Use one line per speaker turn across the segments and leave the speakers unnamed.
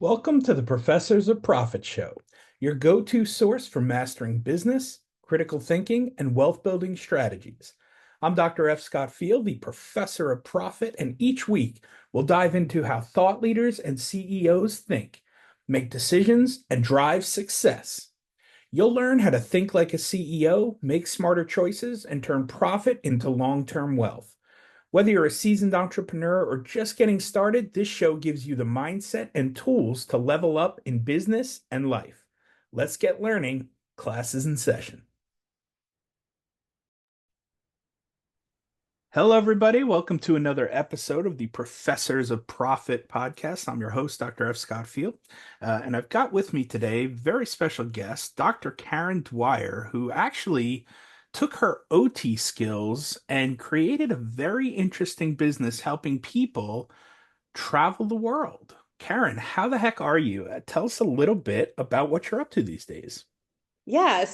Welcome to the Professors of Profit Show, your go-to source for mastering business, critical thinking, and wealth building strategies. I'm Dr. F. Scott Field, the Professor of Profit, and each week we'll dive into how thought leaders and CEOs think, make decisions, and drive success. You'll learn how to think like a CEO, make smarter choices, and turn profit into long-term wealth. Whether you're a seasoned entrepreneur or just getting started, this show gives you the mindset and tools to level up in business and life. Let's get learning. Classes in session. Hello, everybody. Welcome to another episode of the Professors of Profit podcast. I'm your host, Dr. F. Scott Field, and I've got with me today a very special guest, Dr. Karen Dwire, who actually took her OT skills and created a very interesting business helping people travel the world. Karen, how the heck are you? Tell us a little bit about what you're up to these days.
I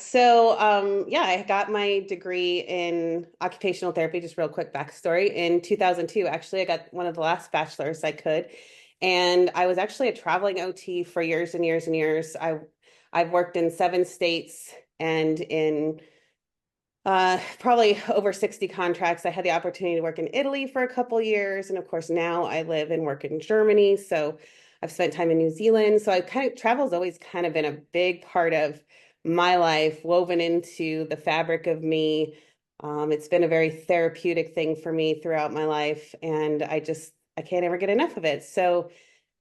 got my degree in occupational therapy, just real quick backstory. In 2002, actually, I got one of the last bachelor's I could. And I was actually a traveling OT for years and years and years. I've worked in 7 states and in probably over 60 contracts. I had the opportunity to work in Italy for a couple years. And of course, now I live and work in Germany. So I've spent time in New Zealand. So I kind of travel's always kind of been a big part of my life, woven into the fabric of me. It's been a very therapeutic thing for me throughout my life. And I can't ever get enough of it. So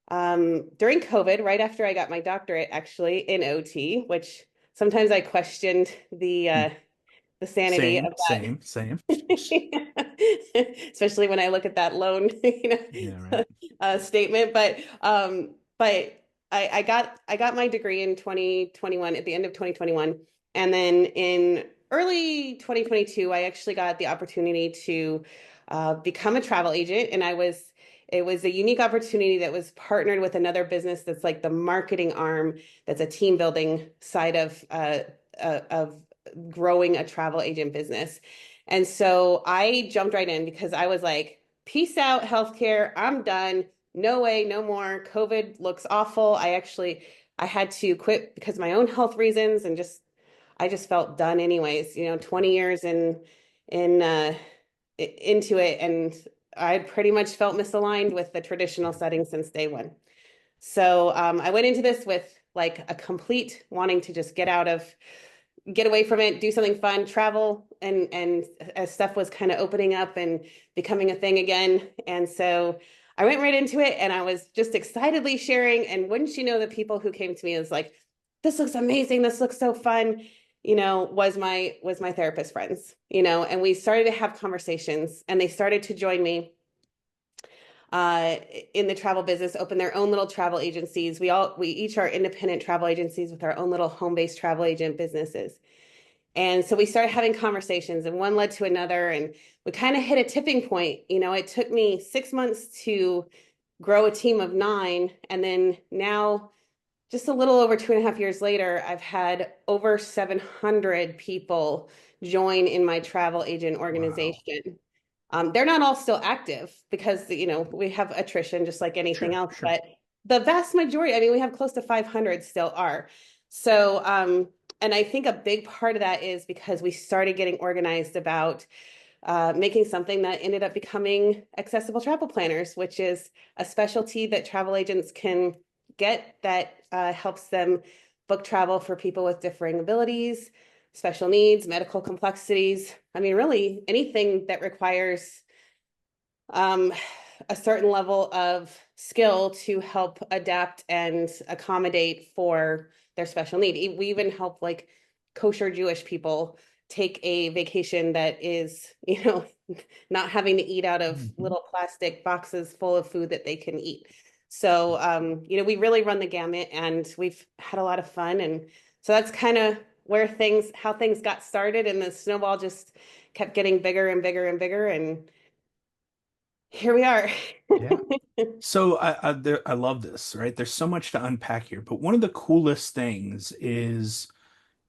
during COVID, right after I got my doctorate, actually in OT, which sometimes I questioned the sanity
Same,
of
same, same.
that, especially when I look at that loan,
Yeah, right.
statement. But I got my degree in 2021 at the end of 2021, and then in early 2022, I actually got the opportunity to become a travel agent, and it was a unique opportunity that was partnered with another business that's like the marketing arm, that's a team building side of growing a travel agent business. And so I jumped right in because I was like, peace out, healthcare. I'm done. No way, no more. COVID looks awful. I had to quit because of my own health reasons and I just felt done anyways, 20 years in into it, and I pretty much felt misaligned with the traditional setting since day one. So I went into this with like a complete wanting to just get away from it, do something fun, travel, and as stuff was kind of opening up and becoming a thing again. And so I went right into it, and I was just excitedly sharing. And wouldn't you know, the people who came to me was like, "This looks amazing. This looks so fun." Was my therapist friends, and we started to have conversations, and they started to join me uh, in the travel business, open their own little travel agencies. We each are independent travel agencies with our own little home-based travel agent businesses. And so we started having conversations, and one led to another, and we kind of hit a tipping point. It took me 6 months to grow a team of 9, and then now, just a little over 2.5 years later, I've had over 700 people join in my travel agent
Wow.
organization. They're not all still active because, we have attrition just like anything
Sure,
else,
sure.
but the vast majority, I mean, we have close to 500 still are. So, and I think a big part of that is because we started getting organized about making something that ended up becoming accessible travel planners, which is a specialty that travel agents can get that helps them book travel for people with differing abilities, special needs, medical complexities. I mean, really anything that requires um, a certain level of skill to help adapt and accommodate for their special need. We even help like kosher Jewish people take a vacation that is, not having to eat out of
Mhm.
little plastic boxes full of food that they can eat. So, we really run the gamut, and we've had a lot of fun. And so that's kind of how things got started. And the snowball just kept getting bigger and bigger and bigger. And here we are.
Yeah. So I love this, right? There's so much to unpack here, but one of the coolest things is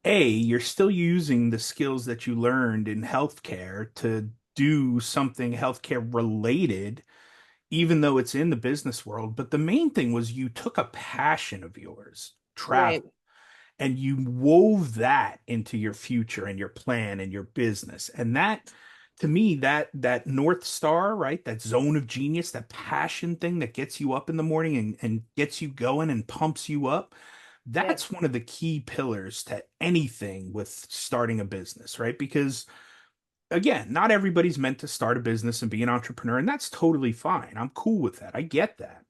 you're still using the skills that you learned in healthcare to do something healthcare related, even though it's in the business world. But the main thing was you took a passion of yours,
Right.
travel, and you wove that into your future and your plan and your business. And that, to me, that North Star, right? That zone of genius, that passion thing that gets you up in the morning and gets you going and pumps you up.
Yep.
That's one of the key pillars to anything with starting a business, right? Because again, not everybody's meant to start a business and be an entrepreneur, and that's totally fine. I'm cool with that. I get that.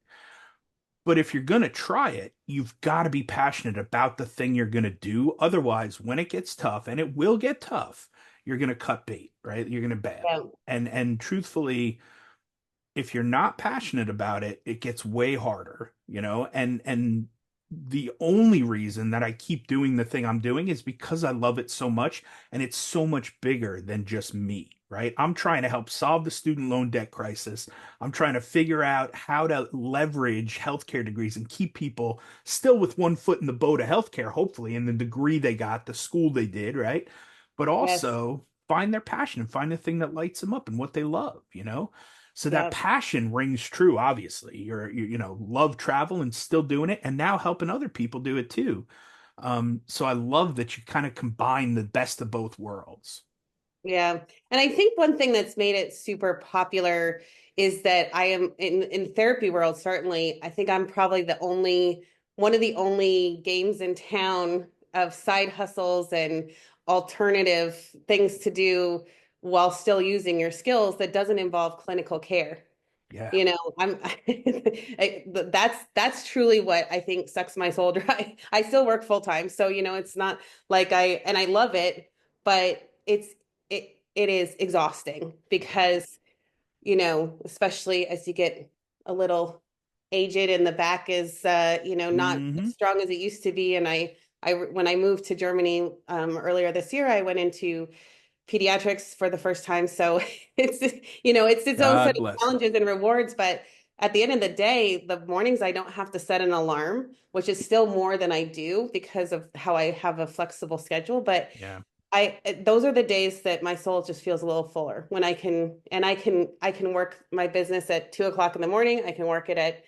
But if you're going to try it, you've got to be passionate about the thing you're going to do. Otherwise, when it gets tough, and it will get tough, you're going to cut bait, right? You're going to bail.
Yeah.
And truthfully, if you're not passionate about it, it gets way harder, and the only reason that I keep doing the thing I'm doing is because I love it so much and it's so much bigger than just me, right? I'm trying to help solve the student loan debt crisis. I'm trying to figure out how to leverage healthcare degrees and keep people still with one foot in the boat of healthcare, hopefully, in the degree they got, the school they did, right? But
Yes.
also find their passion and find the thing that lights them up and what they love. So that
Yep.
passion rings true, obviously. Love travel and still doing it, and now helping other people do it too. So I love that you kind of combine the best of both worlds.
Yeah. And I think one thing that's made it super popular is that I am in therapy world, certainly, I think I'm probably the only one of the only games in town of side hustles and alternative things to do while still using your skills that doesn't involve clinical care.
Yeah.
I'm that's truly what I think sucks my soul dry. I still work full time, so it's not like I love it, but it is exhausting because especially as you get a little aged and the back is not as
Hmm.
strong as it used to be. And I when I moved to Germany earlier this year, I went into pediatrics for the first time. So it's it's its own set
God
of
bless them.
challenges and rewards. But at the end of the day, the mornings I don't have to set an alarm, which is still more than I do because of how I have a flexible schedule. But
Yeah.
those are the days that my soul just feels a little fuller when I can work my business at 2 o'clock in the morning. I can work it at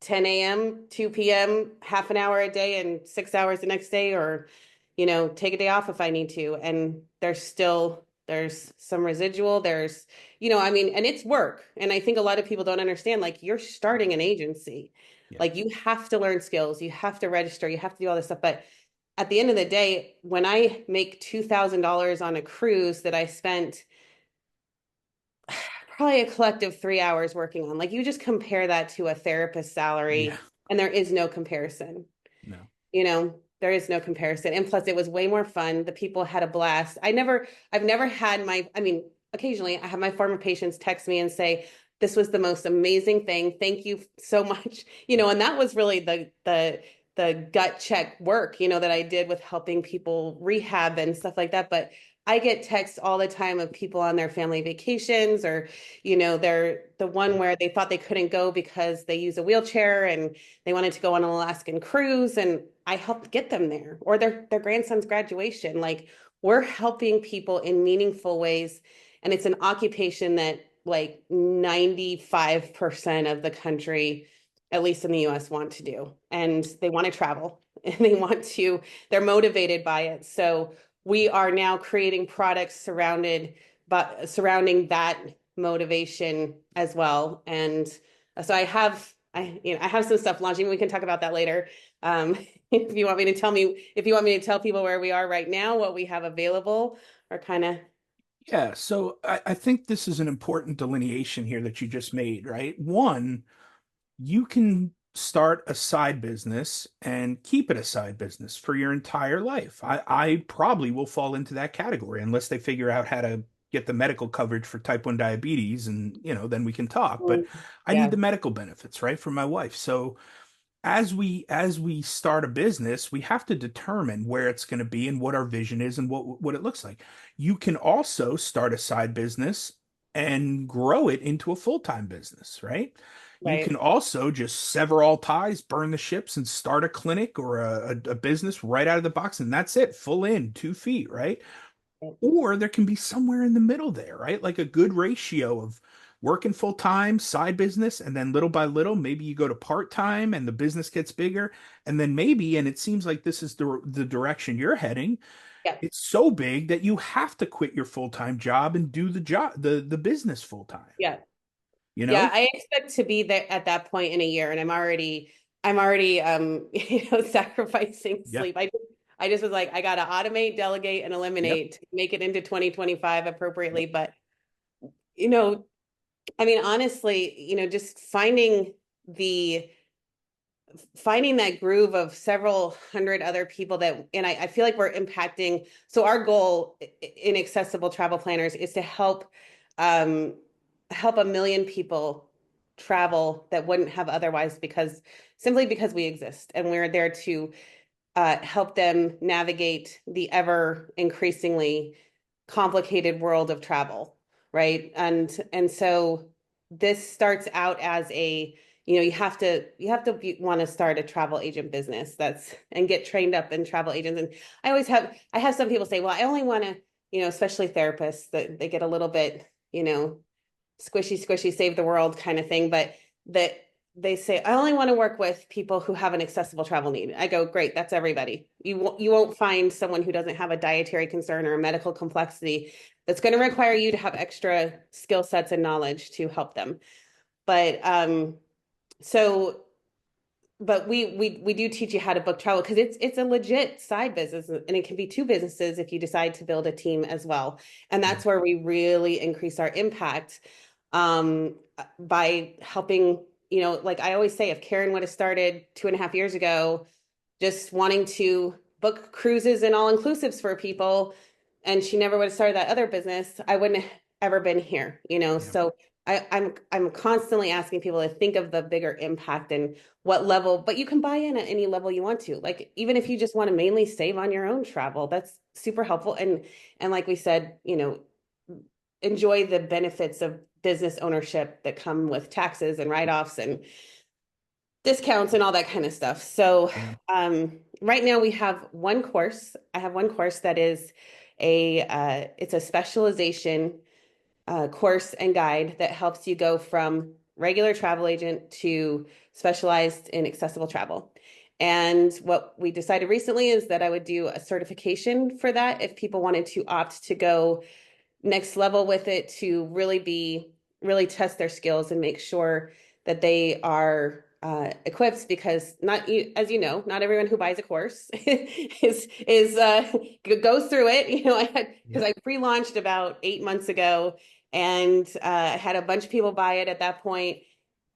10 a.m., 2 p.m., half an hour a day and 6 hours the next day, or, take a day off if I need to. And there's some residual. And it's work. And I think a lot of people don't understand, like, you're starting an agency.
Yeah.
Like, you have to learn skills, you have to register, you have to do all this stuff. But at the end of the day, when I make $2,000 on a cruise that I spent probably a collective 3 hours working on. Like, you just compare that to a therapist
Yeah.
salary, and there is no comparison.
No.
There is no comparison. And plus, it was way more fun. The people had a blast. I've never had I mean, occasionally I have my former patients text me and say, this was the most amazing thing. Thank you so much. And that was really the gut check work, that I did with helping people rehab and stuff like that. But I get texts all the time of people on their family vacations, or, they're the one where they thought they couldn't go because they use a wheelchair and they wanted to go on an Alaskan cruise, and I helped get them there, or their grandson's graduation. Like, we're helping people in meaningful ways, and it's an occupation that like 95% of the country, at least in the US, want to do. And they want to travel and they're motivated by it. So we are now creating products surrounding that motivation as well. And so I have some stuff launching. We can talk about that later. Um, if you want me to tell people where we are right now, what we have available, or kind of.
Yeah. So I think this is an important delineation here that you just made, right? One, you can start a side business and keep it a side business for your entire life. I probably will fall into that category unless they figure out how to get the medical coverage for type 1 diabetes, and then we can talk. But I need
Yeah.
the medical benefits, right, for my wife. So as we start a business, we have to determine where it's going to be and what our vision is and what it looks like. You can also start a side business and grow it into a full-time business, right? You can
Right.
also just sever all ties, burn the ships, and start a clinic or a business right out of the box, and that's it, full in, 2 feet, right? Or there can be somewhere in the middle there, right? Like a good ratio of working full time, side business, and then little by little, maybe you go to part time and the business gets bigger. And then maybe, and it seems like this is the direction you're heading,
Yeah.
it's so big that you have to quit your full time job and do the job, the business full time,
Yeah.
you
Yeah,
know?
I expect to be there at that point in a year, and I'm already sacrificing
Yeah.
sleep. I just was like, I gotta automate, delegate, and
Yep.
eliminate to make it into 2025 appropriately. But you know, I mean, honestly, just the finding that groove of several hundred other people that, and I feel like we're impacting. So our goal in Accessible Travel Planners is to um, help 1 million people travel that wouldn't have otherwise, simply because we exist and we're there to help them navigate the ever increasingly complicated world of travel, right? And so this starts out as you have to want to start a travel agent business that's and get trained up in travel agents. And I have some people say, well, I only want to, especially therapists, that they get a little bit, squishy, squishy, save the world kind of thing, but that they say, I only want to work with people who have an accessible travel need. I go, great, that's everybody. You won't find someone who doesn't have a dietary concern or a medical complexity that's going to require you to have extra skill sets and knowledge to help them. But so but we do teach you how to book travel because it's a legit side business, and it can be two businesses if you decide to build a team as well. And
Yeah.
that's where we really increase our impact by helping, like I always say, if Karen would have started 2.5 years ago just wanting to book cruises and all inclusives for people, and she never would have started that other business, I wouldn't have ever been here,
Yeah.
So I'm constantly asking people to think of the bigger impact and what level, but you can buy in at any level you want to. Like even if you just want to mainly save on your own travel, that's super helpful. And like we said, enjoy the benefits of business ownership that come with taxes and write-offs and discounts and all that kind of stuff. So
Yeah.
right now we have one course. I have one course that is it's a specialization course and guide that helps you go from regular travel agent to specialized in accessible travel. And what we decided recently is that I would do a certification for that if people wanted to opt to go next level with it, to really test their skills and make sure that they are equipped, because not as you know, not everyone who buys a course is goes through it. I had because
Yep.
I pre-launched about 8 months ago, and I had a bunch of people buy it at that point,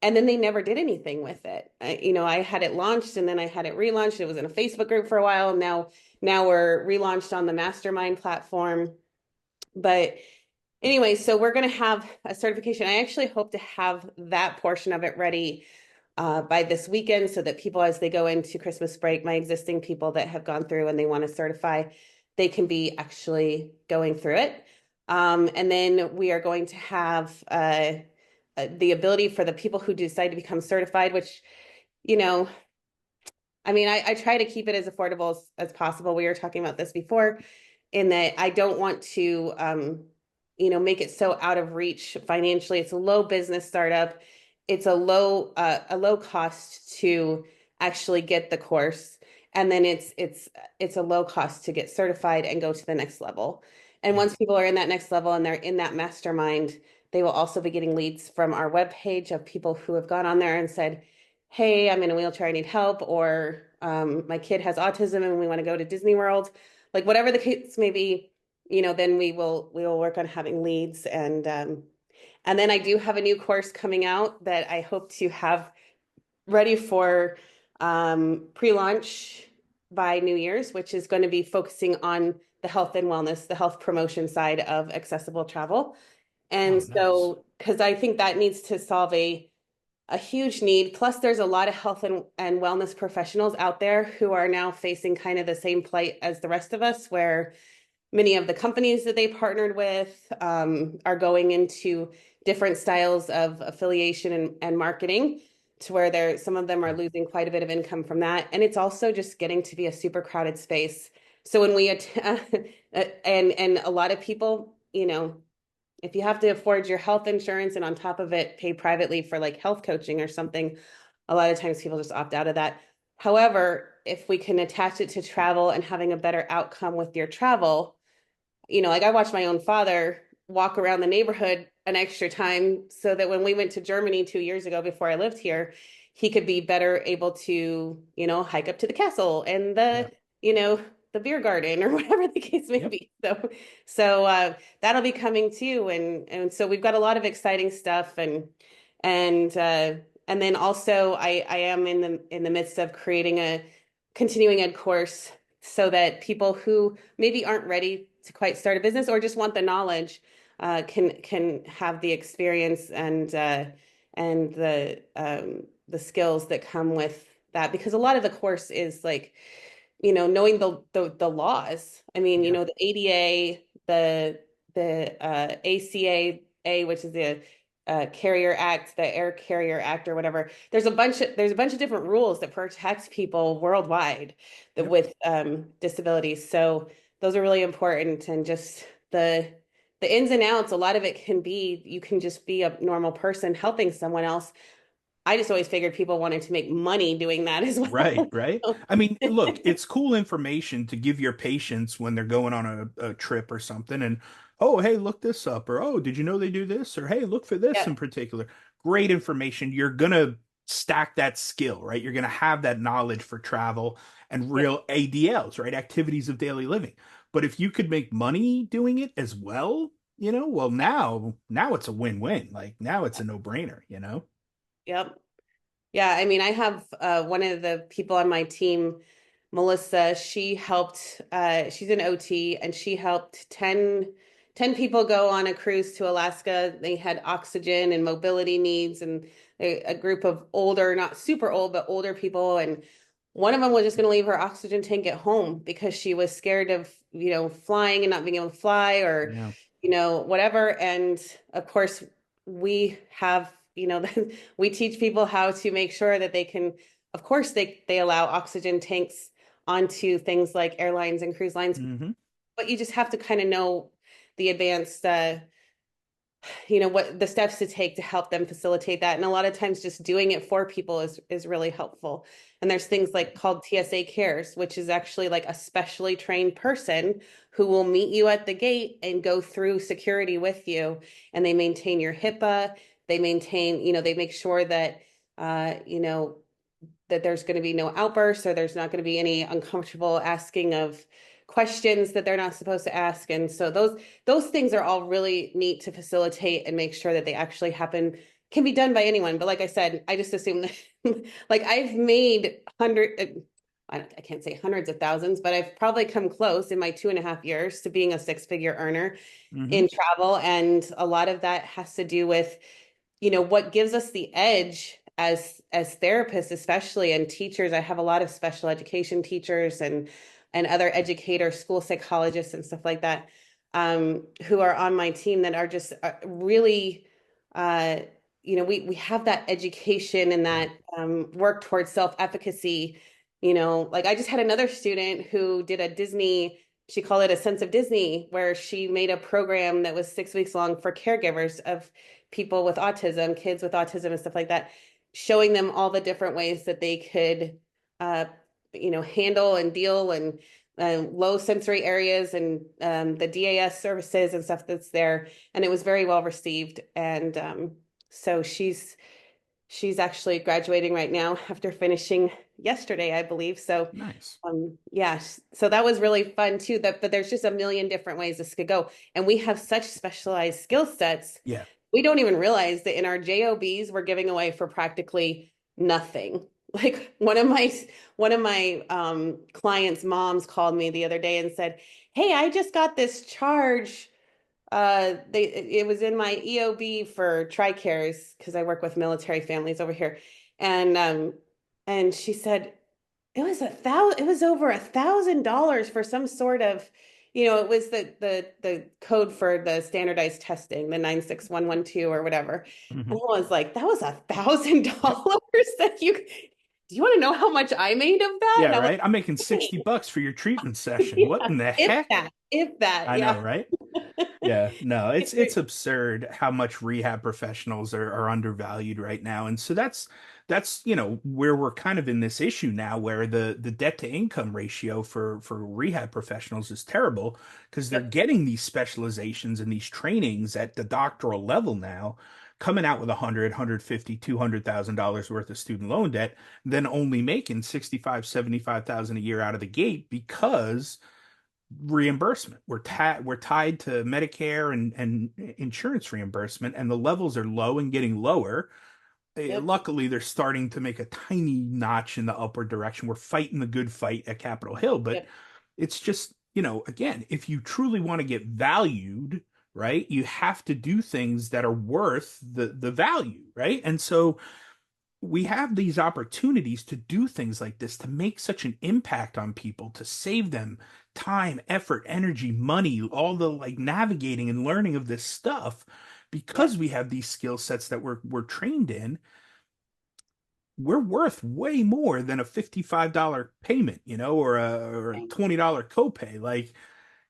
and then they never did anything with it. I had it launched and then I had it relaunched. It was in a Facebook group for a while. Now we're relaunched on the Mastermind platform. But anyway, so we're going to have a certification. I actually hope to have that portion of it ready by this weekend, so that people, as they go into Christmas break, my existing people that have gone through and they want to certify, they can be actually going through it. And then we are going to have the ability for the people who decide to become certified, which, you know, I mean, I try to keep it as affordable as possible. We were talking about this before, in that I don't want to, make it so out of reach financially. It's a low business startup. It's a low cost to actually get the course, and then it's a low cost to get certified and go to the next level. And
Yeah.
once people are in that next level and they're in that mastermind, they will also be getting leads from our webpage of people who have gone on there and said, hey, I'm in a wheelchair, I need help, or my kid has autism and we want to go to Disney World. Like whatever the case may be, then we will work on having leads. And then I do have a new course coming out that I hope to have ready for pre-launch by New Year's, which is going to be focusing on the health and wellness, the health promotion side of accessible travel. And
Oh, nice.
so, because I think that needs to solve a huge need. Plus, there's a lot of health and wellness professionals out there who are now facing kind of the same plight as the rest of us, where many of the companies that they partnered with are going into different styles of affiliation and marketing, to where some of them are losing quite a bit of income from that. And it's also just getting to be a super crowded space. So when we and a lot of people, if you have to afford your health insurance and on top of it pay privately for like health coaching or something, a lot of times people just opt out of that. However, if we can attach it to travel and having a better outcome with your travel, like I watched my own father walk around the neighborhood an extra time so that when we went to Germany 2 years ago before I lived here, he could be better able to, hike up to the castle and
Yeah.
you know, the beer garden or whatever the case may
Yep.
be. So that'll be coming too. And so we've got a lot of exciting stuff and and then also I am in the midst of creating a continuing ed course so that people who maybe aren't ready to quite start a business or just want the knowledge can have the experience and the skills that come with that because a lot of the course is like knowing the laws. I mean,
Yeah.
the ADA, the ACA, which is the Carrier Act, the Air Carrier Act, or whatever. There's a bunch of different rules that protect people worldwide that
Yep.
with disabilities. So those are really important, and just the ins and outs. A lot of it can be you can just be a normal person helping someone else. I just always figured people wanted to make money doing that as
Right,
well.
right. I mean, look, it's cool information to give your patients when they're going on a trip or something. And, oh, hey, look this up. Or, oh, did you know they do this? Or, hey, look for this
Yeah,
in particular. Great information. You're going to stack that skill, right? You're going to have that knowledge for travel and
yeah,
real ADLs, right? Activities of daily living. But if you could make money doing it as well, well, now it's a win-win. Like now it's a no-brainer.
yep. Yeah, I mean, I have one of the people on my team, Melissa, she's an OT and she helped 10 people go on a cruise to Alaska. They had oxygen and mobility needs and a group of older, not super old, but older people. And one of them was just going to leave her oxygen tank at home because she was scared of, flying and not being able to fly or,
Yeah.
whatever. And of course, we have, we teach people how to make sure that they can, of course, they allow oxygen tanks onto things like airlines and cruise lines,
Hmm.
but you just have to kind of know the advanced what the steps to take to help them facilitate that. And a lot of times just doing it for people is really helpful. And there's things like called TSA cares, which is actually like a specially trained person who will meet you at the gate and go through security with you. And they maintain your HIPAA, they maintain, they make sure that that there's going to be no outbursts or there's not going to be any uncomfortable asking of questions that they're not supposed to ask. And so those things are all really neat to facilitate and make sure that they actually happen, can be done by anyone. But like I said, I just assume that like I've made I can't say hundreds of thousands, but I've probably come close in my 2.5 years to being a six-figure earner
Hmm.
in travel. And a lot of that has to do with what gives us the edge as therapists, especially, and teachers. I have a lot of special education teachers and other educators, school psychologists and stuff like that, who are on my team that are just really uh we have that education and
Yeah.
that work towards self-efficacy. Like I just had another student who did a Disney, she called it a sense of Disney, where she made a program that was 6 weeks long for caregivers of people with autism, kids with autism and stuff like that, showing them all the different ways that they could, uh, handle and deal and low sensory areas and the DAS services and stuff that's there. And it was very well received. And so she's actually graduating right now after finishing yesterday, I believe. So
Nice.
yeah, so that was really fun too. But there's just a million different ways this could go. And we have such specialized skill sets.
Yeah.
We don't even realize that in our JOBs, we're giving away for practically nothing. Like one of my clients' moms called me the other day and said, "Hey, I just got this charge. It was in my EOB for TRICARES because I work with military families over here." And she said, it was over $1,000 for some sort of, it was the code for the standardized testing, the 96112 or whatever. And
Hmm.
I was like, that was
Yep.
$1,000 that you. do you want to know how much I made of that?
Yeah,
And I was
right. I'm making
like,
60 bucks for your treatment session. What
yeah,
in the heck?
if that,
I know,
yeah.
right? Yeah, no, it's absurd how much rehab professionals are undervalued right now. And so that's, where we're kind of in this issue now where the debt to income ratio for rehab professionals is terrible because they're
Yep,
getting these specializations and these trainings at the doctoral level now, coming out with 100, 150, $200,000 worth of student loan debt, then only making 65, 75,000 a year out of the gate because reimbursement. We're tied to Medicare and insurance reimbursement, and the levels are low and getting lower.
yep,
Luckily, they're starting to make a tiny notch in the upward direction. We're fighting the good fight at Capitol Hill, but
yep,
it's just, again, if you truly want to get valued, right, you have to do things that are worth the value, right? And so we have these opportunities to do things like this to make such an impact on people, to save them time, effort, energy, money, all the like navigating and learning of this stuff
yep.
because we have these skill sets that we're trained in. We're worth way more than a $55 payment, or a $20 copay. Like,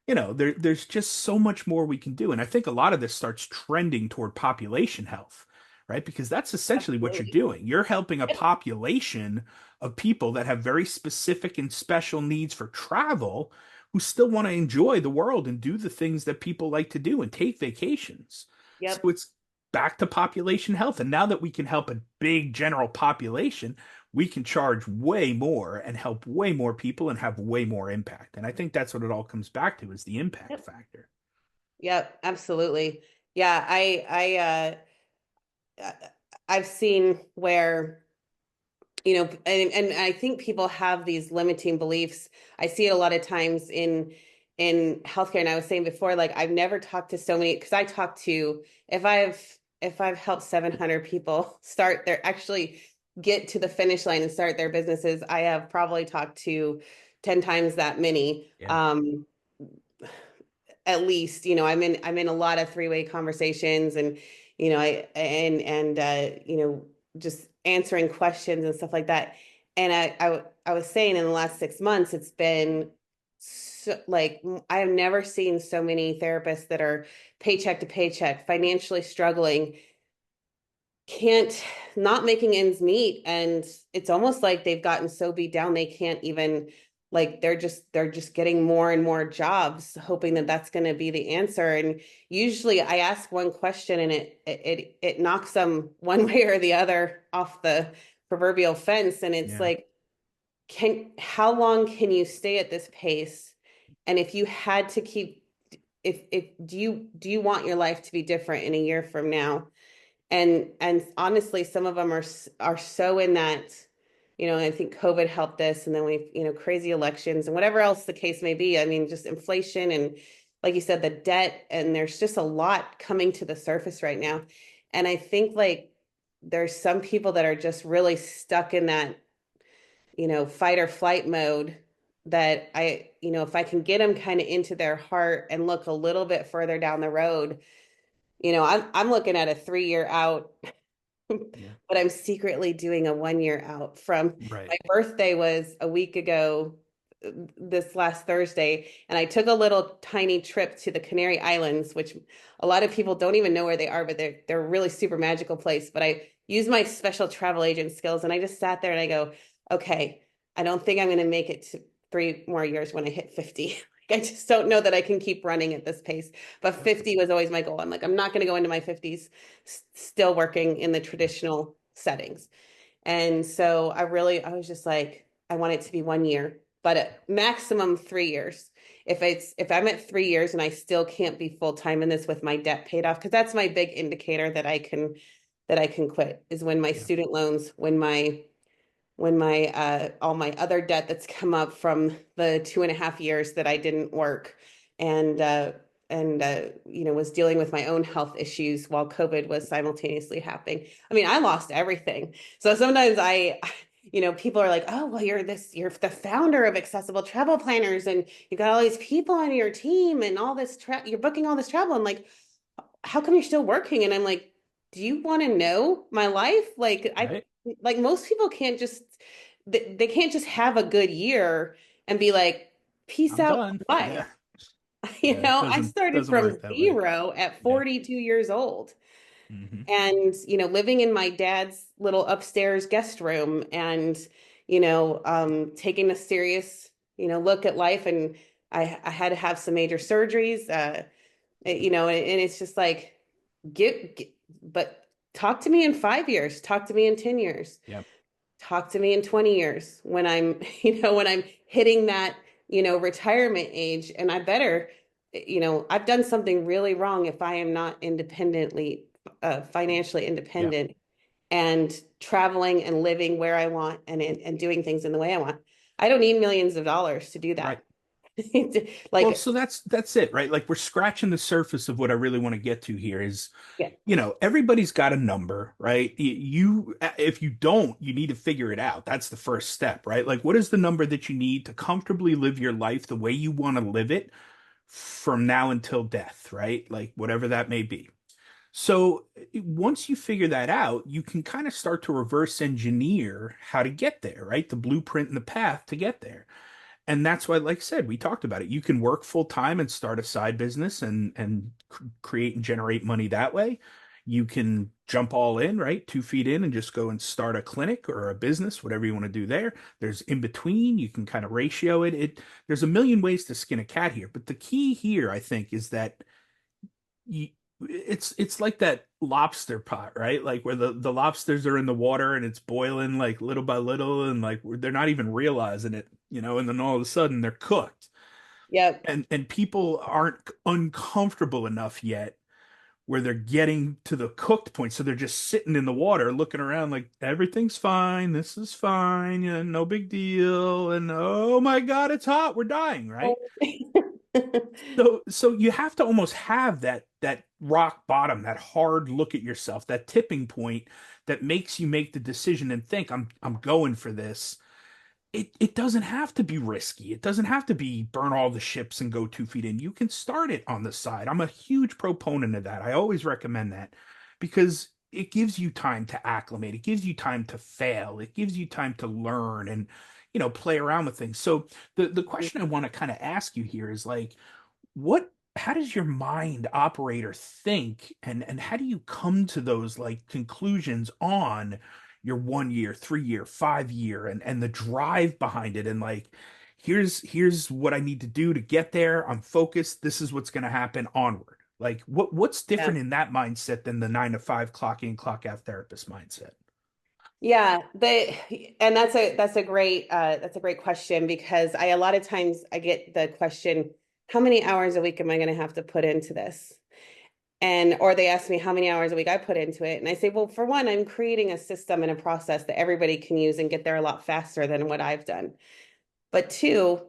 there's just so much more we can do. And I think a lot of this starts trending toward population health, right? Because that's essentially what you're
Absolutely.
doing. You're helping a
Yep,
population of people that have very specific and special needs for travel who still want to enjoy the world and do the things that people like to do and take vacations. So
yep,
it's back to population health. And now that we can help a big general population, we can charge way more and help way more people and have way more impact. And I think that's what it all comes back to is the impact
yep,
factor.
yep, absolutely. Yeah, uh, I've seen where, and I think people have these limiting beliefs. I see it a lot of times in healthcare. And I was saying before, like I've never talked to so many because I talk to if I've helped 700 people start their actually get to the finish line and start their businesses, I have probably talked to 10 times that many.
Yeah.
At least, I'm in a lot of three-way conversations and just answering questions and stuff like that. And I was saying in the last 6 months it's been so, like I have never seen so many therapists that are paycheck to paycheck, financially struggling, can't not making ends meet, and it's almost like they've gotten so beat down they can't even, like they're just getting more and more jobs hoping that that's going to be the answer. And usually I ask one question and it knocks them one way or the other off the proverbial fence, and it's
Yeah.
like, can how long can you stay at this pace? And if you had to keep, if do you want your life to be different in a year from now? And honestly, some of them are so in that, I think COVID helped this, and then we, crazy elections and whatever else the case may be. I mean, just inflation and, like you said, the debt, and there's just a lot coming to the surface right now. And I think like there's some people that are just really stuck in that, fight or flight mode, that if I can get them kind of into their heart and look a little bit further down the road, I'm looking at a 3 year out,
Yeah.
but I'm secretly doing a 1 year out from
Right.
my birthday was a week ago, this last Thursday, and I took a little tiny trip to the Canary Islands, which a lot of people don't even know where they are, but they're a really super magical place. But I used my special travel agent skills and I just sat there and I go, okay, I don't think I'm going to make it to 3 more years when I hit 50. I just don't know that I can keep running at this pace. But
Yep.
50 was always my goal. I'm like, I'm not going to go into my 50s still working in the
Yeah.
traditional settings. And so I was just like, I want it to be 1 year, but at maximum 3 years. If I'm at 3 years and I still can't be full time in this with my debt paid off, because that's my big indicator that I can quit is when my
Yeah.
student loans, when my all my other debt that's come up from the 2.5 years that I didn't work, and was dealing with my own health issues while COVID was simultaneously happening. I mean, I lost everything. So sometimes people are like, oh, well, you're the founder of Accessible Travel Planners, and you've got all these people on your team and all this you're booking all this travel. I'm like, how come you're still working? And I'm like, do you want to know my life? Like
Right.
like most people can't just they can't just have a good year and be like, peace
I'm
out,
done.
bye.
Yeah.
You
Yeah, it
know, I
doesn't
started
doesn't
from
work that way.
zero at
Yeah.
42 years old.
Hmm.
And, living in my dad's little upstairs guest room and, taking a serious, look at life. And I had to have some major surgeries, and it's just like, but talk to me in 5 years, talk to me in 10 years,
Yep.
talk to me in 20 years when I'm, when I'm hitting that, retirement age. And I better, I've done something really wrong if I am not financially
Yeah.
independent and traveling and living where I want and doing things in the way I want. I don't need millions of dollars to do
Right.
that.
Well,
Like,
so that's it, right? Like we're scratching the surface of what I really want to get to here is,
yeah,
everybody's got a number, right? If you don't, you need to figure it out. That's the first step, right? Like what is the number that you need to comfortably live your life the way you want to live it from now until death, right? Like whatever that may be. So once you figure that out, you can kind of start to reverse engineer how to get there, right? The blueprint and the path to get there. And that's why, like I said, we talked about it. You can work full time and start a side business and create and generate money that way. You can jump all in, right? 2 feet in and just go and start a clinic or a business, whatever you want to do there. There's in between. You can kind of ratio it. There's a million ways to skin a cat here, but the key here, I think, is that you, it's like that lobster pot, right? Like where the lobsters are in the water and it's boiling like little by little, and like they're not even realizing it, and then all of a sudden they're cooked.
yep.
And people aren't uncomfortable enough yet where they're getting to the cooked point, so they're just sitting in the water looking around like everything's fine, this is fine, no big deal, and oh my God, it's hot, we're dying, right? So you have to almost have that rock bottom, that hard look at yourself, that tipping point that makes you make the decision and think, I'm going for this. It doesn't have to be risky. It doesn't have to be burn all the ships and go 2 feet in. You can start it on the side. I'm a huge proponent of that. I always recommend that because it gives you time to acclimate. It gives you time to fail. It gives you time to learn and play around with things. So the question I want to kind of ask you here is like, how does your mind operate or think, and how do you come to those like conclusions on your 1 year, 3 year, 5 year, and the drive behind it, and like here's what I need to do to get there. I'm focused. This is what's going to happen onward. Like what's
Yeah.
different in that mindset than the 9 to 5 clock in, clock out therapist mindset?
Yeah, and that's a great question because a lot of times I get the question, how many hours a week am I going to have to put into this? And or they ask me how many hours a week I put into it. And I say, well, for one, I'm creating a system and a process that everybody can use and get there a lot faster than what I've done. But two,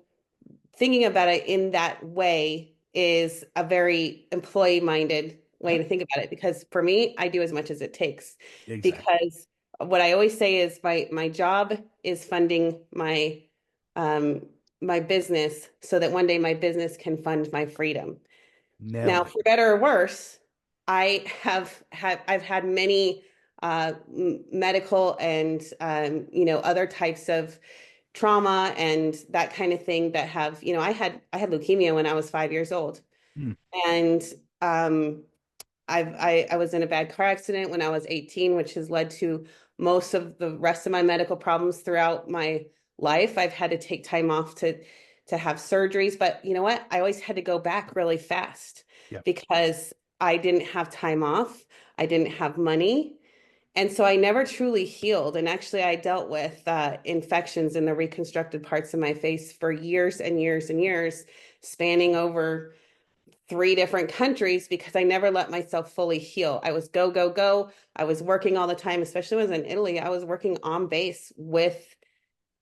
thinking about it in that way is a very employee minded way
Yep,
to think about it because for me I do as much as it takes
exactly.
because what I always say is my job is funding um my business so that one day my business can fund my freedom. Now,
Nailed it.
for better or worse, I've had many medical and other types of trauma and that kind of thing that have, I had leukemia when I was 5 years old.
Hmm.
And um I was in a bad car accident when I was 18, which has led to most of the rest of my medical problems throughout my life. I've had to take time off to have surgeries, but you know what? I always had to go back really fast
Yep.
because I didn't have time off. I didn't have money. And so I never truly healed. And actually, I dealt with infections in the reconstructed parts of my face for years and years and years, spanning over 3 different countries because I never let myself fully heal. I was go, go, go. I was working all the time, especially when I was in Italy. I was working on base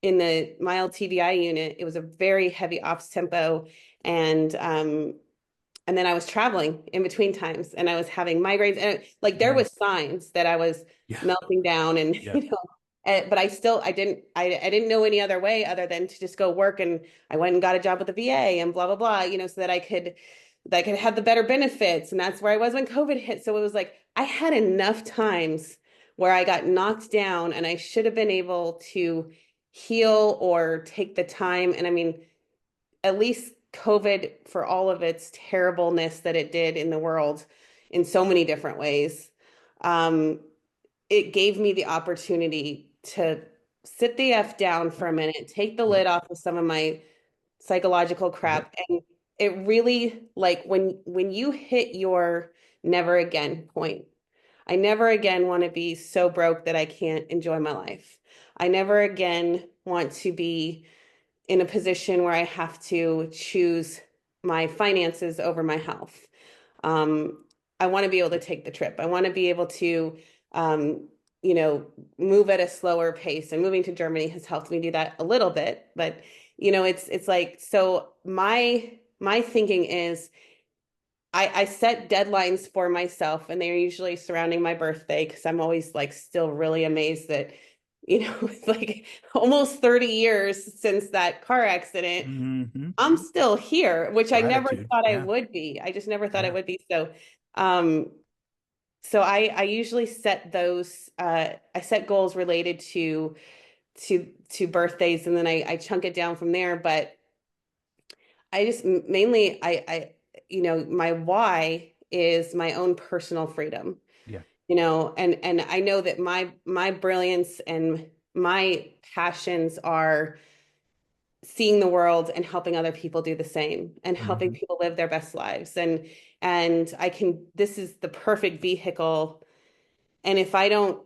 in the mild TBI unit. It was a very heavy ops tempo. And then I was traveling in between times and I was having migraines and like there
Mm.
was signs that I was
Yeah.
melting down and
Yeah.
but I didn't know any other way other than to just go work. And I went and got a job with the VA and blah blah blah, so that I could have the better benefits. And that's where I was when COVID hit. So it was like I had enough times where I got knocked down and I should have been able to heal or take the time. And I mean, at least COVID, for all of its terribleness that it did in the world in so many different ways, um, it gave me the opportunity to sit the F down for a minute, take the
Yep.
lid off of some of my psychological
Yep.
crap. And it really, like, when you hit your never again point, I never again want to be so broke that I can't enjoy my life. I never again want to be in a position where I have to choose my finances over my health. Um, I want to be able to take the trip. I want to be able to, um, you know, move at a slower pace. And moving to Germany has helped me do that a little bit. But it's like, so my thinking is I set deadlines for myself, and they're usually surrounding my birthday because I'm always like still really amazed that, it's like almost 30 years since that car accident.
Hmm.
I'm still here, which I never
Gratitude.
thought I
Yeah.
would be. I just never thought I
Yeah.
would be. Um, so I usually set those I set goals related to birthdays, and then I chunk it down from there. But I just mainly my why is my own personal freedom,
Yeah.
and I know that my brilliance and my passions are seeing the world and helping other people do the same and helping
Hmm.
people live their best lives. And I can, this is the perfect vehicle. And if I don't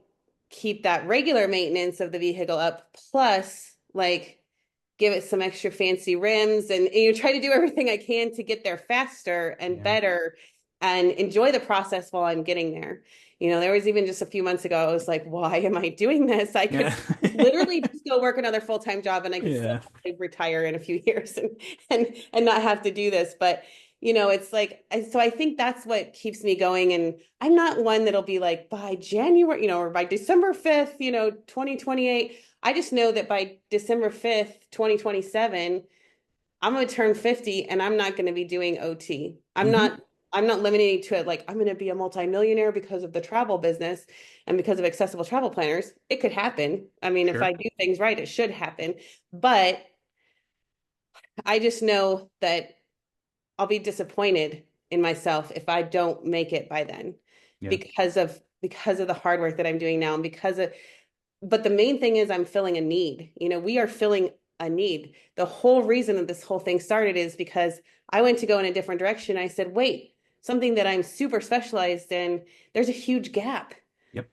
keep that regular maintenance of the vehicle up, plus like give it some extra fancy rims, and try to do everything I can to get there faster and
Yeah.
better and enjoy the process while I'm getting there. There was even just a few months ago, I was like, why am I doing this? I could
Yeah.
literally just go work another full-time job and I could still
Yeah.
retire in a few years and not have to do this. But it's like, so I think that's what keeps me going. And I'm not one that'll be like by January, or by December 5th, 2028. I just know that by December 5th, 2027, I'm going to turn 50 and I'm not going to be doing OT.
Hmm.
I'm not limiting to it like I'm going to be a multimillionaire because of the travel business and because of accessible travel planners. It could happen. I mean, if I
Sure.
do things right, it should happen. But I just know that I'll be disappointed in myself if I don't make it by then
Yeah.
because of the hard work that I'm doing now, and but the main thing is I'm filling a need. We are filling a need. The whole reason that this whole thing started is because I went to go in a different direction. I said, wait, something that I'm super specialized in, there's a huge gap.
Yep.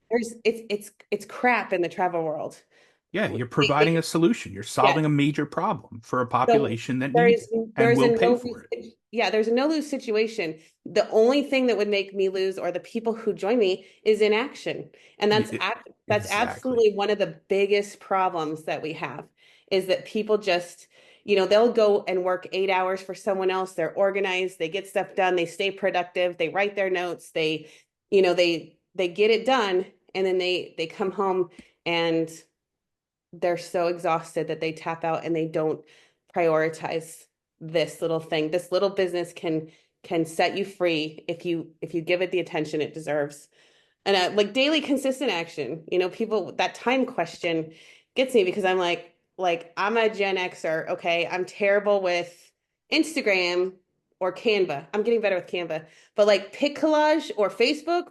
It's crap in the travel world.
Yeah. You're providing a solution. You're
Yes.
solving a major problem for a
So
population that
there
needs
is
it and
there's a
will pay
no
for it.
yeah, there's a no lose situation. The only thing that would make me lose, or the people who join me, is inaction. And that's
Exactly.
absolutely one of the biggest problems that we have, is that people just, they'll go and work 8 hours for someone else. They're organized, they get stuff done, they stay productive, they write their notes, they get it done, and then they come home and they're so exhausted that they tap out and they don't prioritize this little thing. This little business can set you free if you give it the attention it deserves. And like daily consistent action, people, that time question gets me because I'm like I'm a Gen Xer, okay? I'm terrible with Instagram or Canva. I'm getting better with Canva, but like pic collage or Facebook,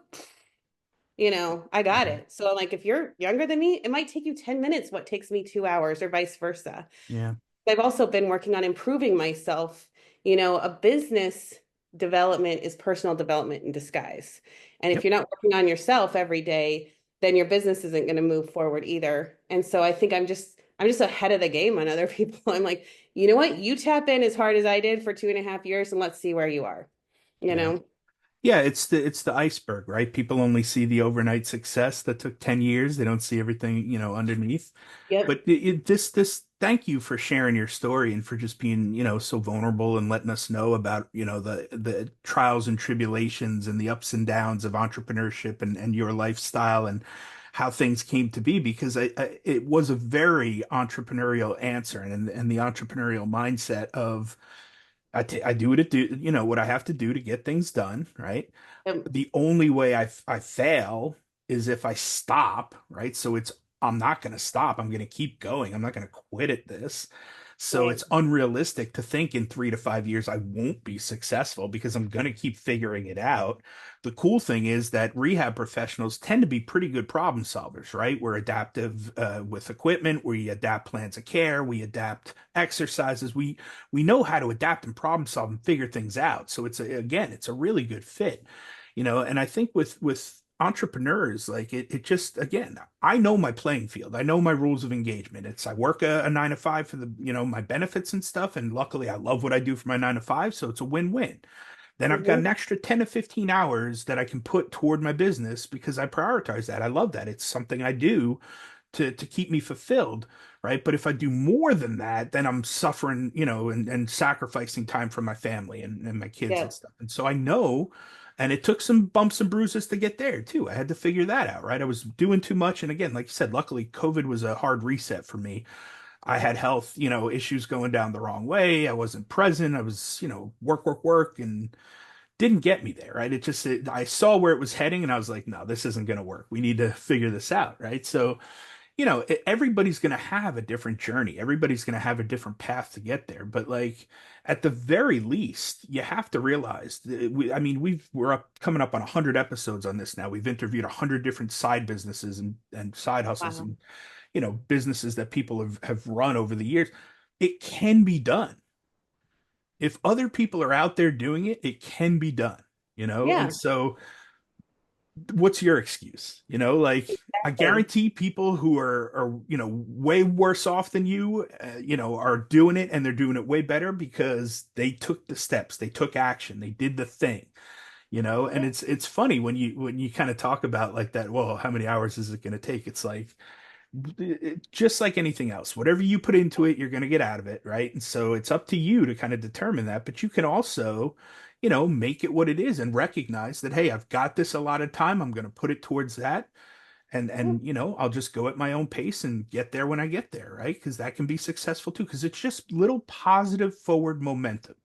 I got
Mhm.
it. So like if you're younger than me, it might take you 10 minutes what takes me 2 hours, or vice versa.
Yeah.
I've also been working on improving myself. A business development is personal development in disguise. And if
Yep.
you're not working on yourself every day, then your business isn't going to move forward either. And so I think I'm just ahead of the game on other people. I'm like, you know what? You tap in as hard as I did for 2.5 years and let's see where you are. You
Yeah.
know?
Yeah, it's the iceberg, right? People only see the overnight success that took 10 years. They don't see everything, underneath.
Yep.
But this thank you for sharing your story and for just being, so vulnerable and letting us know about, the trials and tribulations and the ups and downs of entrepreneurship and your lifestyle and how things came to be because it was a very entrepreneurial answer and the entrepreneurial mindset of I do what it do, what I have to do to get things done, right?
Yep.
The only way I fail is if I stop, right? So it's I'm not going to stop. I'm going to keep going. I'm not going to quit at this. So
Right.
it's unrealistic to think in 3 to 5 years I won't be successful because I'm going to keep figuring it out. The cool thing is that rehab professionals tend to be pretty good problem solvers, right? We're adaptive with equipment. We adapt plans of care. We adapt exercises. We know how to adapt and problem solve and figure things out. So again, it's a really good fit, and I think with entrepreneurs, like it just, again, I know my playing field. I know my rules of engagement. I work a 9 to 5 for the, my benefits and stuff. And luckily I love what I do for my 9 to 5. So it's a win-win. Then I've got
Hmm.
an extra 10 to 15 hours that I can put toward my business because I prioritize that. I love that. It's something I do to keep me fulfilled, right? But if I do more than that, then I'm suffering, and sacrificing time for my family and my kids
Yeah.
and stuff. And so I know, and it took some bumps and bruises to get there too. I had to figure that out, right? I was doing too much. And again, like you said, luckily COVID was a hard reset for me. I
Yeah.
had health, issues going down the wrong way. I wasn't present. I was, work, work, work, and didn't get me there, right? I saw where it was heading and I was like, no, this isn't going to work. We need to figure this out, right? So, everybody's going to have a different journey. Everybody's going to have a different path to get there. But like at the very least, you have to realize that I mean, we're coming up on 100 episodes on this now. We've interviewed 100 different side businesses and side hustles
Wow.
and, businesses that people have run over the years. It can be done. If other people are out there doing it, it can be done, And
Yeah.
so what's your excuse? Like I
Exactly.
guarantee people who are way worse off than you, are doing it and they're doing it way better because they took the steps, they took action, they did the thing, and
Yeah.
it's funny when you kind of talk about like that, well, how many hours is it going to take? It's like just like anything else, whatever you put into it, you're going to get out of it, right? And so it's up to you to kind of determine that, but you can also, make it what it is and recognize that, hey, I've got this a lot of time. I'm going to put it towards that. And
Yeah.
I'll just go at my own pace and get there when I get there, right? Because that can be successful too, because it's just little positive forward momentum,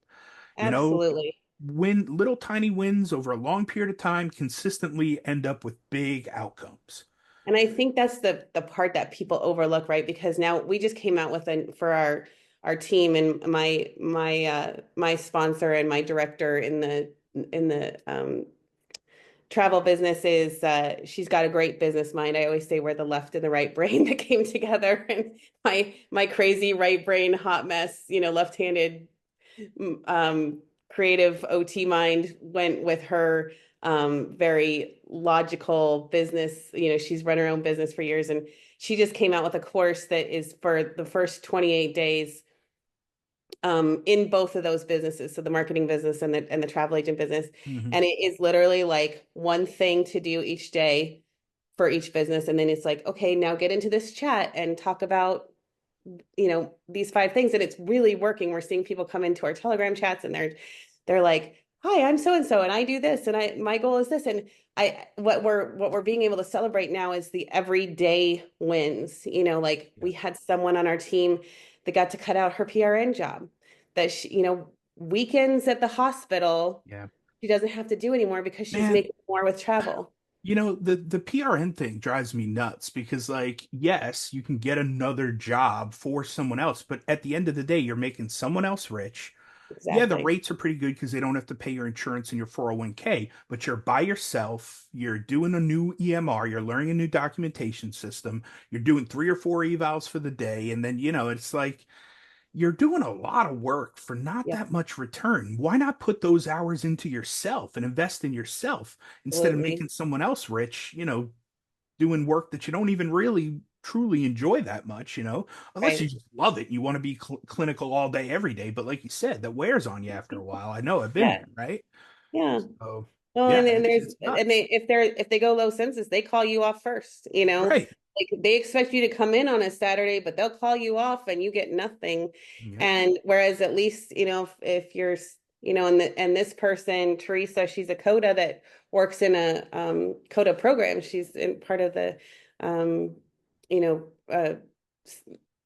you know,
Absolutely.
win little tiny wins over a long period of time consistently end up with big outcomes.
And I think that's the part that people overlook, right? Because now we just came out with an for our team, and my sponsor and my director in the travel business is she's got a great business mind. I always say we're the left and the right brain that came together, and my crazy right brain hot mess, left-handed um, creative OT mind went with her very logical business. She's run her own business for years, and she just came out with a course that is for the first 28 days in both of those businesses, so the marketing business and the travel agent business.
Mhm.
And it is literally like one thing to do each day for each business. And then it's like, okay, now get into this chat and talk about these 5 things, and it's really working. We're seeing people come into our Telegram chats, and they're like, hi, I'm so and so, and I do this, and my goal is this. And I what we're being able to celebrate now is the everyday wins. Like
Yeah.
we had someone on our team that got to cut out her PRN job, that weekends at the hospital
Yeah.
she doesn't have to do anymore because she's
Man,
making more with travel.
the PRN thing drives me nuts because, like, yes, you can get another job for someone else, but at the end of the day, you're making someone else rich. Yeah, the
Exactly.
rates are pretty good because they don't have to pay your insurance and your 401k, but you're by yourself. You're doing a new EMR, you're learning a new documentation system, you're doing 3 or 4 evals for the day, and then, it's like you're doing a lot of work for not
Yep.
that much return. Why not put those hours into yourself and invest in yourself instead of
Absolutely.
making someone else rich, doing work that you don't even really truly enjoy that much, unless you
Right.
just love it. You want to be clinical all day, every day. But like you said, that wears on you after a while. I know I've been
Yeah.
there, right?
Yeah.
So
Well,
yeah,
and
it's
there's
it's
and
nuts.
if they go low census, they call you off first,
Right.
Like they expect you to come in on a Saturday, but they'll call you off and you get nothing.
Yep.
And whereas at least, if you're, and this person, Teresa, she's a CODA that works in a CODA program. She's in part of the um, you know,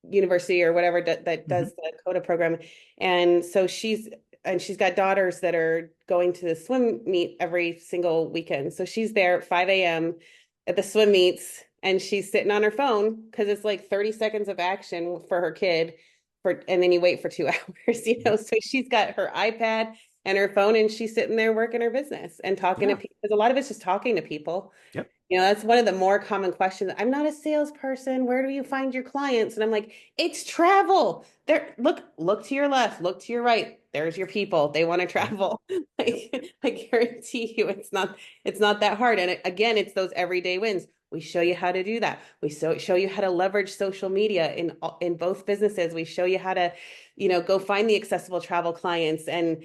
university or whatever that
Hmm.
does the CODA program. And so she's got daughters that are going to the swim meet every single weekend. So she's there at 5 a.m. at the swim meets, and she's sitting on her phone because it's like 30 seconds of action for her kid and then you wait for 2 hours,
Yep.
so she's got her iPad and her phone and she's sitting there working her business and talking to
Yeah.
people because a lot of it's just talking to people.
Yep.
That's one of the more common questions. I'm not a salesperson. Where do you find your clients? And I'm like, it's travel. There, look to your left, look to your right. There's your people. They want to
Yep.
travel.
Yep.
I guarantee you it's not that hard. And again, it's those everyday wins. We show you how to do that. We show you how to leverage social media in both businesses. We show you how to, go find the accessible travel clients and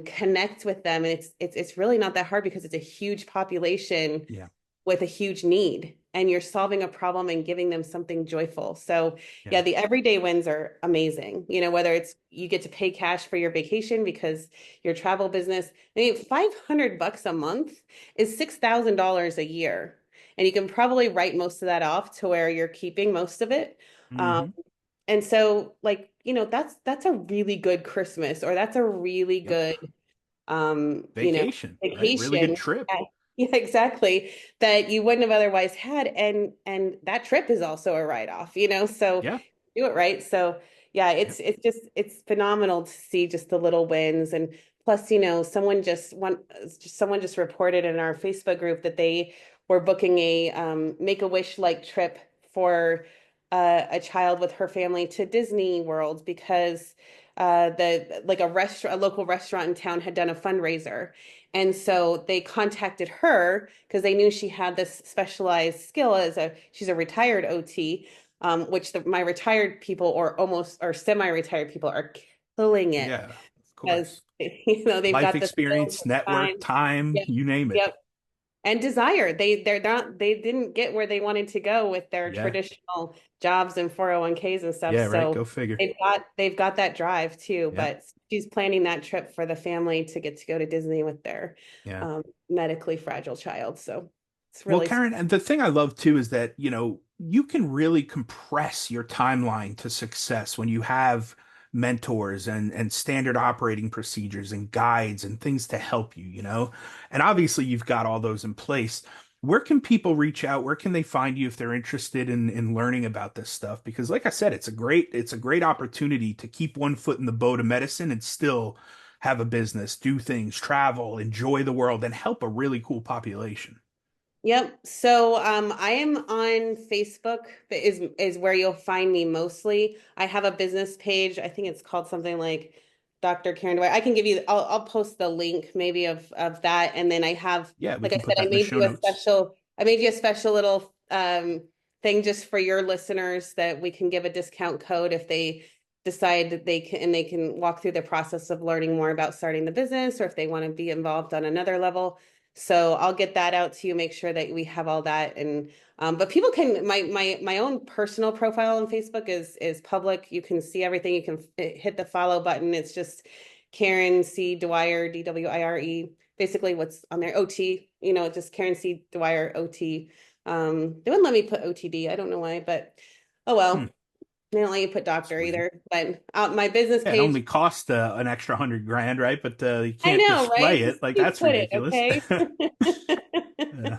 connect with them. And it's really not that hard because it's a huge population
Yeah.
with a huge need, and you're solving a problem and giving them something joyful. So
Yeah.
yeah, the everyday wins are amazing. Whether it's you get to pay cash for your vacation because your travel business, I mean, $500 a month is $6,000 a year. And you can probably write most of that off to where you're keeping most of it. Um,
Hmm.
and so like, that's a really good Christmas, or that's a really
Yep.
good you know,
Vacation, right? Really good
vacation.
trip.
Yeah, yeah, exactly. That you wouldn't have otherwise had. And that trip is also a write-off, so
Yeah.
do it right. So yeah,
Yep.
it's phenomenal to see just the little wins. And plus, someone just reported in our Facebook group that they were booking a Make-A-Wish like trip for a child with her family to Disney World because the like a local restaurant in town had done a fundraiser. And so they contacted her because they knew she had this specialized skill she's a retired OT, which my retired people or semi-retired people are killing it
Yeah. Of
because
course.
they've
Life
got the skills,
experience,
the
network,
time.
time,
Yep.
you name it.
Yep. And desire. They didn't get where they wanted to go with their
Yeah.
traditional jobs and 401(k)s and stuff.
Yeah. Right.
So
Go figure.
they've got that drive too.
Yep.
But she's planning that trip for the family to get to go to Disney with their
Yeah.
medically fragile child. So it's
Well,
really
Karen, and the thing I love too is that, you can really compress your timeline to success when you have mentors and standard operating procedures and guides and things to help you. And obviously you've got all those in place. Where can people reach out? Where can they find you if they're interested in learning about this stuff? Because like I said, it's a great opportunity to keep one foot in the boat of medicine and still have a business, do things, travel, enjoy the world, and help a really cool population.
Yep. So I am on Facebook, that is where you'll find me mostly. I have a business page. I think it's called something like Dr. Karen Dwire. I can give you, I'll post the link maybe of that. And then I have,
Yeah, we
like I
can put
said,
that in the show notes.
I made you a special little thing just for your listeners that we can give a discount code if they decide that they can walk through the process of learning more about starting the business, or if they want to be involved on another level. So I'll get that out to you, make sure that we have all that. And but people can my own personal profile on Facebook is public. You can see everything. You can hit the follow button. It's just Karen C. Dwyer, Dwire. Basically what's on there, OT, just Karen C. Dwyer, OT. They wouldn't let me put OTD. I don't know why, but oh
Hmm,
well. They don't let you put
that's
doctor
weird.
either. But my business
Yeah, it
page,
only costs an extra 100 grand, right? But you
I
can't
know,
display
right?
it. Like
Just
that's
put it,
ridiculous.
okay?
Yeah,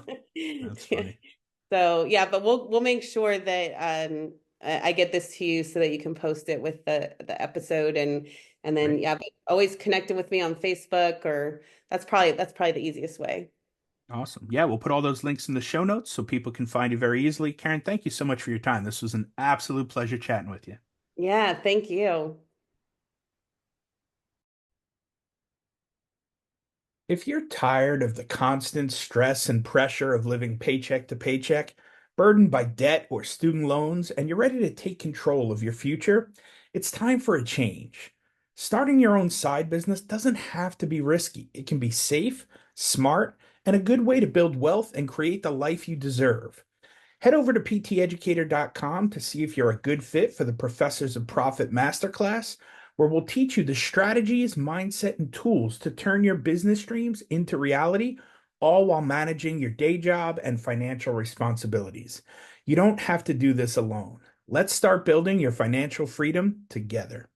that's funny.
So yeah, but we'll make sure that I get this to you so that you can post it with the episode. And then
Great.
yeah, but always connecting with me on Facebook, or that's probably the easiest way.
Awesome. Yeah, we'll put all those links in the show notes so people can find you very easily. Karen, thank you so much for your time. This was an absolute pleasure chatting with you.
Yeah, thank you.
If you're tired of the constant stress and pressure of living paycheck to paycheck, burdened by debt or student loans, and you're ready to take control of your future, it's time for a change. Starting your own side business doesn't have to be risky. It can be safe, smart, and a good way to build wealth and create the life you deserve. Head over to pteducator.com to see if you're a good fit for the Professors of Profit Masterclass, where we'll teach you the strategies, mindset, and tools to turn your business dreams into reality, all while managing your day job and financial responsibilities. You don't have to do this alone. Let's start building your financial freedom together.